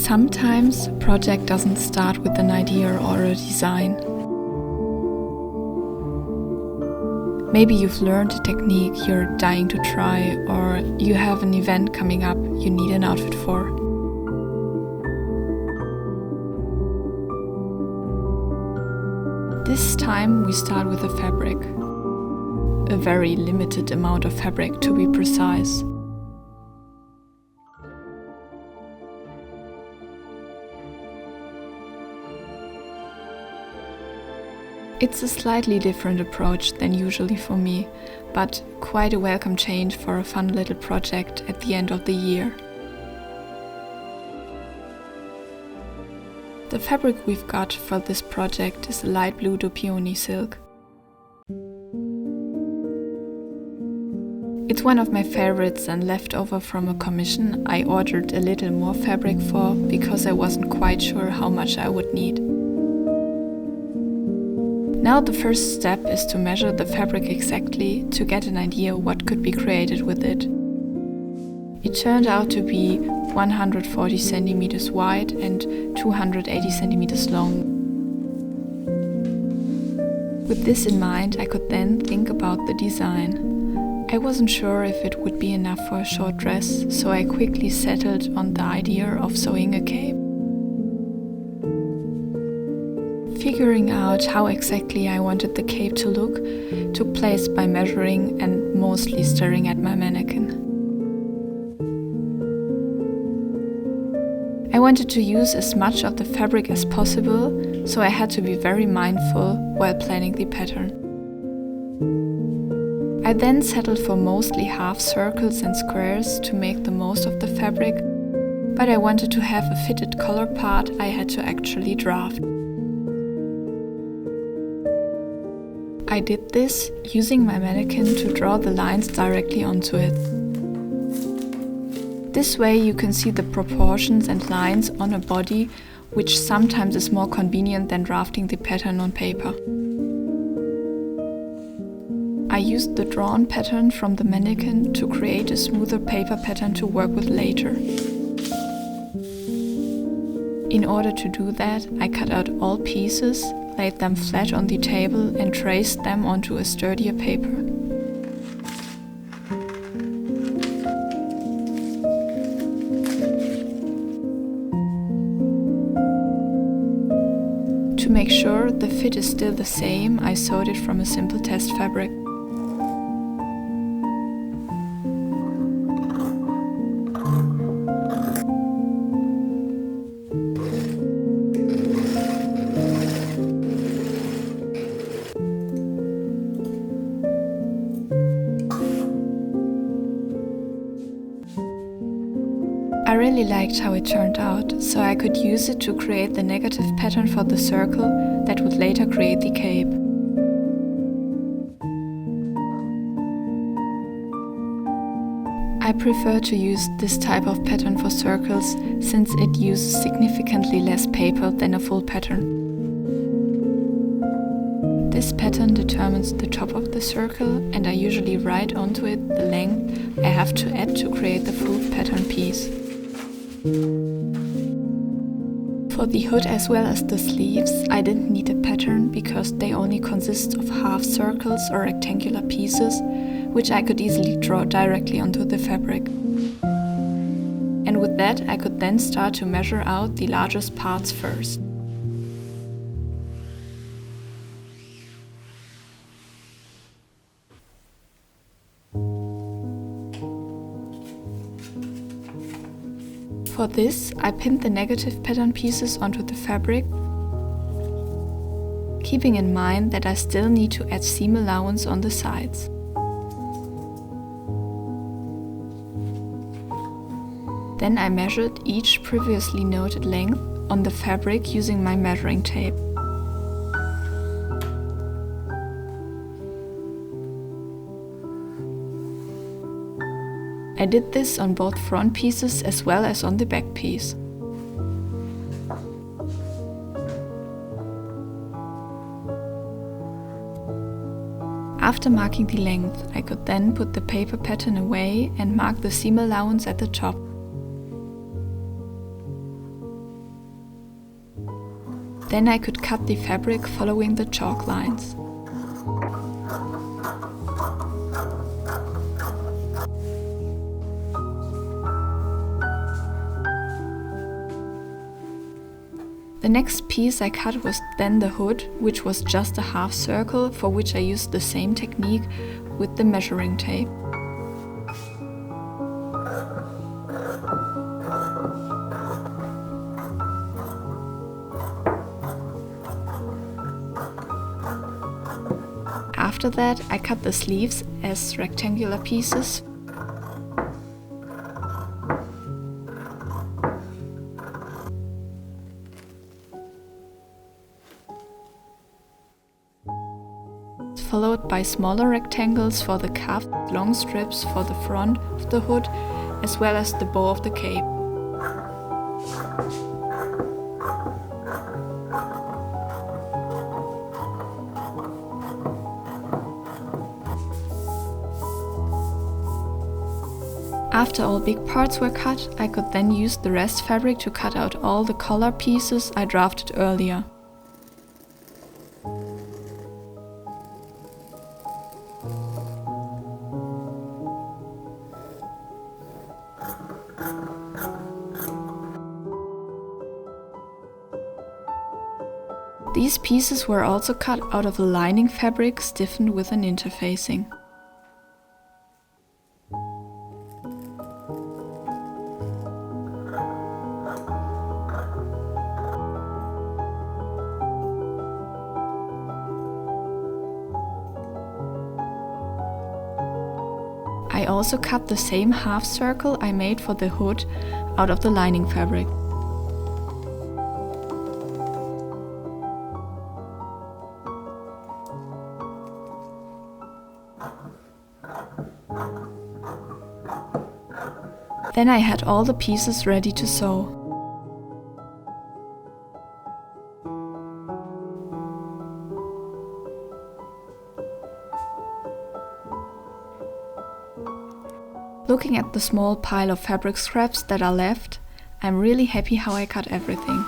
Sometimes a project doesn't start with an idea or a design. Maybe you've learned a technique you're dying to try, or you have an event coming up you need an outfit for. This time we start with a fabric. A very limited amount of fabric, to be precise. It's a slightly different approach than usually for me, but quite a welcome change for a fun little project at the end of the year. The fabric we've got for this project is a light blue peony silk. It's one of my favorites and left over from a commission I ordered a little more fabric for because I wasn't quite sure how much I would need. Now the first step is to measure the fabric exactly to get an idea what could be created with it. It turned out to be 140 centimeters wide and 280 centimeters long. With this in mind, I could then think about the design. I wasn't sure if it would be enough for a short dress, so I quickly settled on the idea of sewing a cape. Figuring out how exactly I wanted the cape to look took place by measuring and mostly staring at my mannequin. I wanted to use as much of the fabric as possible, so I had to be very mindful while planning the pattern. I then settled for mostly half circles and squares to make the most of the fabric, but I wanted to have a fitted collar part I had to actually draft. I did this using my mannequin to draw the lines directly onto it. This way you can see the proportions and lines on a body, which sometimes is more convenient than drafting the pattern on paper. I used the drawn pattern from the mannequin to create a smoother paper pattern to work with later. In order to do that, I cut out all pieces, laid them flat on the table and traced them onto a sturdier paper. To make sure the fit is still the same, I sewed it from a simple test fabric. I really liked how it turned out, so I could use it to create the negative pattern for the circle that would later create the cape. I prefer to use this type of pattern for circles since it uses significantly less paper than a full pattern. This pattern determines the top of the circle, and I usually write onto it the length I have to add to create the full pattern piece. For the hood as well as the sleeves, I didn't need a pattern because they only consist of half circles or rectangular pieces, which I could easily draw directly onto the fabric. And with that, I could then start to measure out the largest parts first. For this, I pinned the negative pattern pieces onto the fabric, keeping in mind that I still need to add seam allowance on the sides. Then I measured each previously noted length on the fabric using my measuring tape. I did this on both front pieces as well as on the back piece. After marking the length, I could then put the paper pattern away and mark the seam allowance at the top. Then I could cut the fabric following the chalk lines. The next piece I cut was then the hood, which was just a half circle, for which I used the same technique with the measuring tape. After that, I cut the sleeves as rectangular pieces. Followed by smaller rectangles for the cuff, long strips for the front of the hood, as well as the bow of the cape. After all big parts were cut, I could then use the rest fabric to cut out all the collar pieces I drafted earlier. These pieces were also cut out of the lining fabric stiffened with an interfacing. I also cut the same half circle I made for the hood out of the lining fabric. Then I had all the pieces ready to sew. Looking at the small pile of fabric scraps that are left, I'm really happy how I cut everything.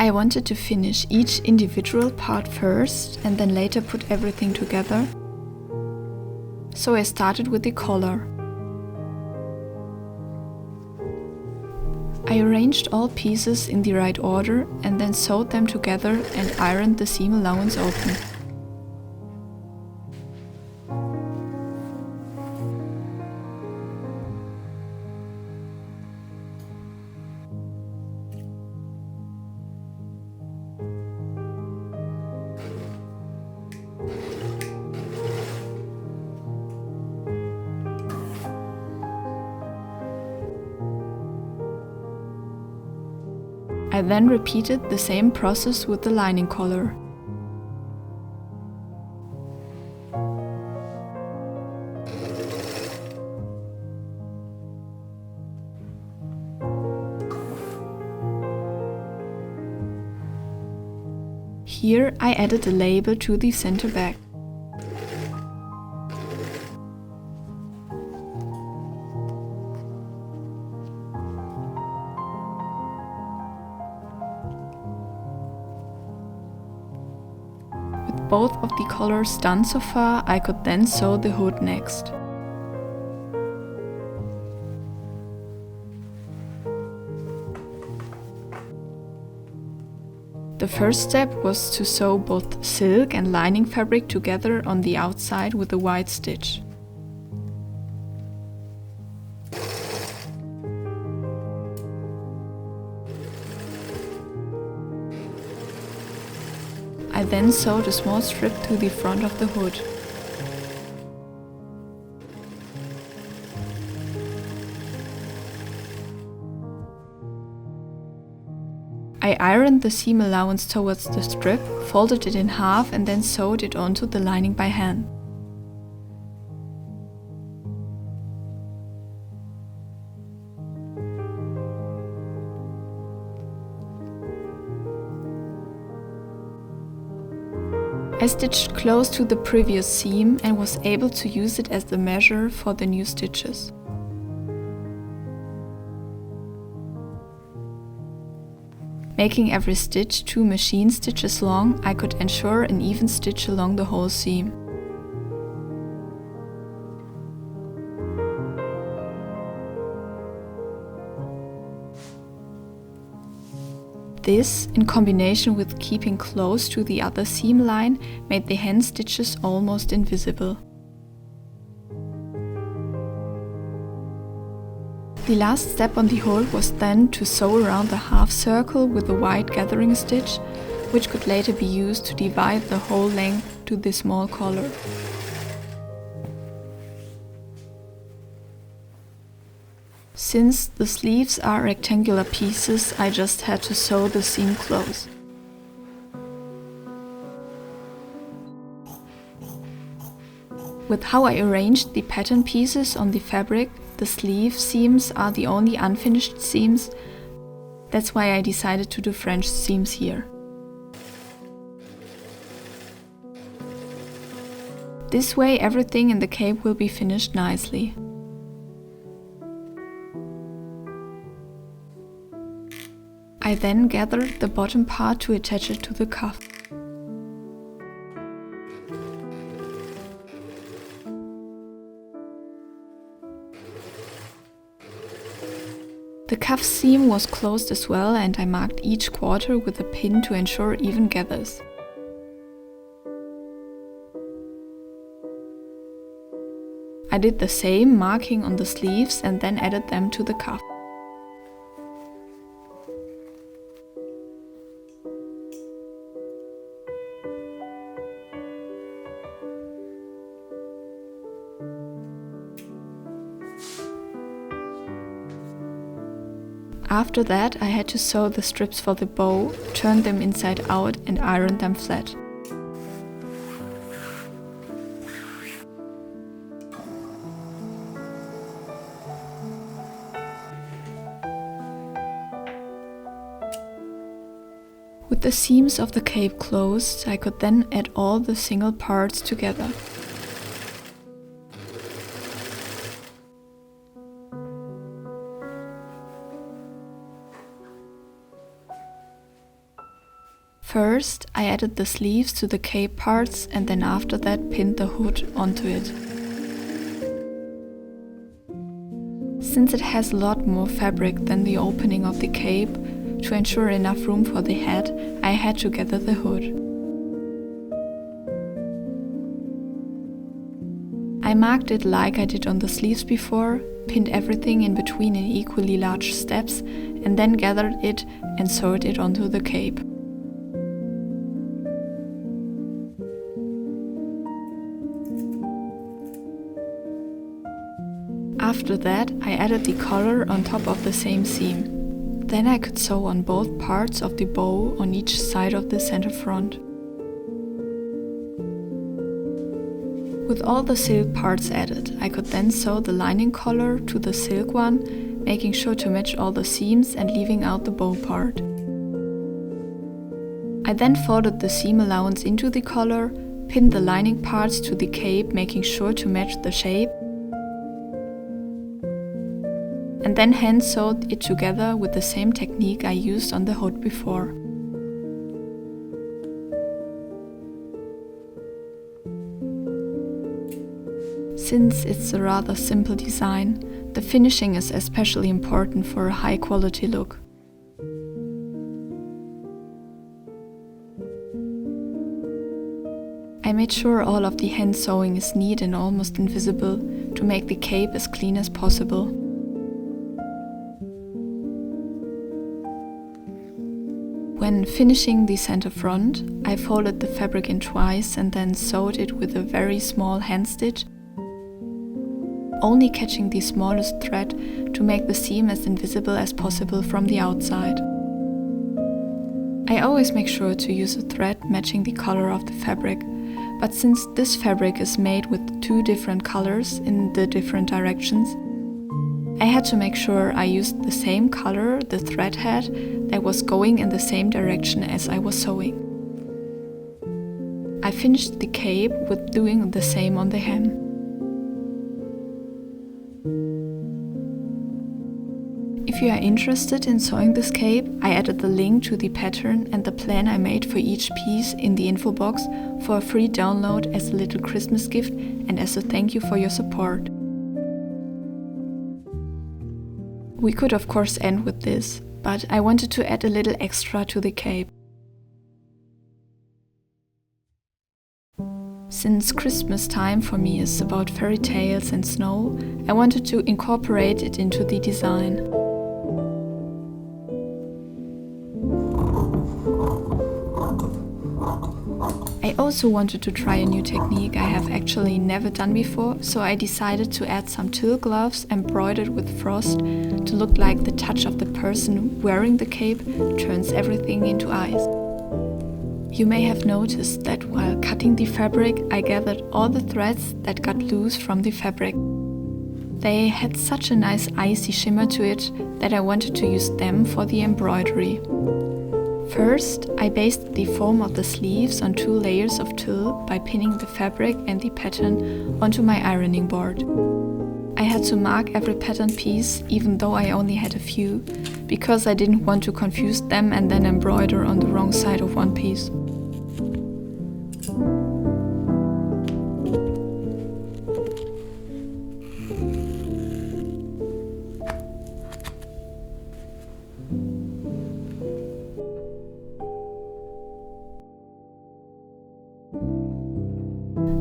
I wanted to finish each individual part first and then later put everything together. So I started with the collar. I arranged all pieces in the right order and then sewed them together and ironed the seam allowance open. I then repeated the same process with the lining collar. Here I added a label to the center back. With both of the collars done so far, I could then sew the hood next. The first step was to sew both silk and lining fabric together on the outside with a wide stitch. I then sewed a small strip to the front of the hood. I ironed the seam allowance towards the strip, folded it in half and then sewed it onto the lining by hand. I stitched close to the previous seam and was able to use it as the measure for the new stitches. Making every stitch 2 machine stitches long, I could ensure an even stitch along the whole seam. This, in combination with keeping close to the other seam line, made the hand stitches almost invisible. The last step on the hood was then to sew around the half circle with a wide gathering stitch, which could later be used to divide the whole length to the small collar. Since the sleeves are rectangular pieces, I just had to sew the seam close. With how I arranged the pattern pieces on the fabric, the sleeve seams are the only unfinished seams. That's why I decided to do French seams here. This way everything in the cape will be finished nicely. I then gathered the bottom part to attach it to the cuff. The cuff seam was closed as well, and I marked each quarter with a pin to ensure even gathers. I did the same, marking on the sleeves, and then added them to the cuff. After that, I had to sew the strips for the bow, turn them inside out and iron them flat. With the seams of the cape closed, I could then add all the single parts together. First, I added the sleeves to the cape parts and then after that pinned the hood onto it. Since it has a lot more fabric than the opening of the cape, to ensure enough room for the head, I had to gather the hood. I marked it like I did on the sleeves before, pinned everything in between in equally large steps, and then gathered it and sewed it onto the cape. After that, I added the collar on top of the same seam. Then I could sew on both parts of the bow on each side of the center front. With all the silk parts added, I could then sew the lining collar to the silk one, making sure to match all the seams and leaving out the bow part. I then folded the seam allowance into the collar, pinned the lining parts to the cape, making sure to match the shape, and then hand sewed it together with the same technique I used on the hood before. Since it's a rather simple design, the finishing is especially important for a high quality look. I made sure all of the hand sewing is neat and almost invisible to make the cape as clean as possible. When finishing the center front, I folded the fabric in twice and then sewed it with a very small hand stitch, only catching the smallest thread to make the seam as invisible as possible from the outside. I always make sure to use a thread matching the color of the fabric, but since this fabric is made with 2 different colors in the different directions, I had to make sure I used the same color the thread had that was going in the same direction as I was sewing. I I finished the cape with doing the same on the hem. If you are interested in sewing this cape, I added the link to the pattern and the plan I made for each piece in the info box for a free download as a little Christmas gift and as a thank you for your support. We could of course end with this, but I wanted to add a little extra to the cape. Since Christmas time for me is about fairy tales and snow, I wanted to incorporate it into the design. I also wanted to try a new technique I have actually never done before, so I decided to add some tulle gloves embroidered with frost to look like the touch of the person wearing the cape turns everything into ice. You may have noticed that while cutting the fabric, I gathered all the threads that got loose from the fabric. They had such a nice icy shimmer to it that I wanted to use them for the embroidery. First, I basted the foam of the sleeves on 2 layers of tulle by pinning the fabric and the pattern onto my ironing board. I had to mark every pattern piece, even though I only had a few, because I didn't want to confuse them and then embroider on the wrong side of one piece.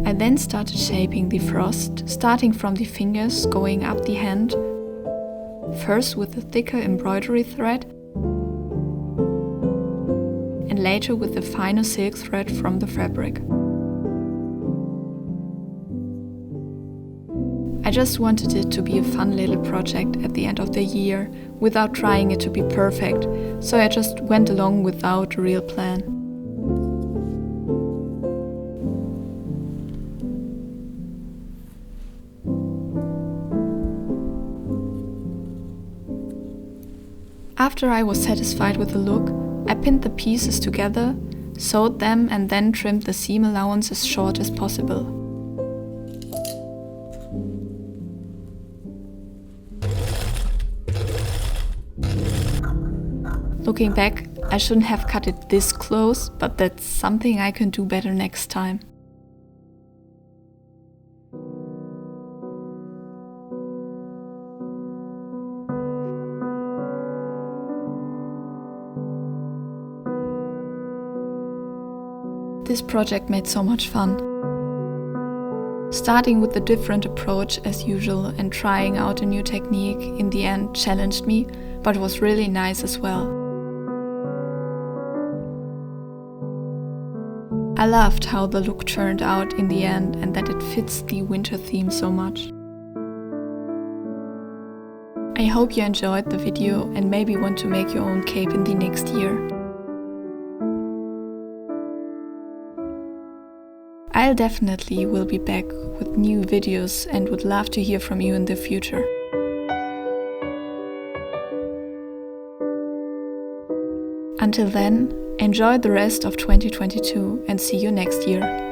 I then started shaping the frost, starting from the fingers going up the hand, first with the thicker embroidery thread and later with the finer silk thread from the fabric. I just wanted it to be a fun little project at the end of the year without trying it to be perfect, so I just went along without a real plan. After I was satisfied with the look, I pinned the pieces together, sewed them and then trimmed the seam allowance as short as possible. Looking back, I shouldn't have cut it this close, but that's something I can do better next time. This project made so much fun. Starting with a different approach as usual and trying out a new technique in the end challenged me, but was really nice as well. I loved how the look turned out in the end and that it fits the winter theme so much. I hope you enjoyed the video and maybe want to make your own cape in the next year. I'll definitely will be back with new videos and would love to hear from you in the future. Until then, enjoy the rest of 2022 and see you next year.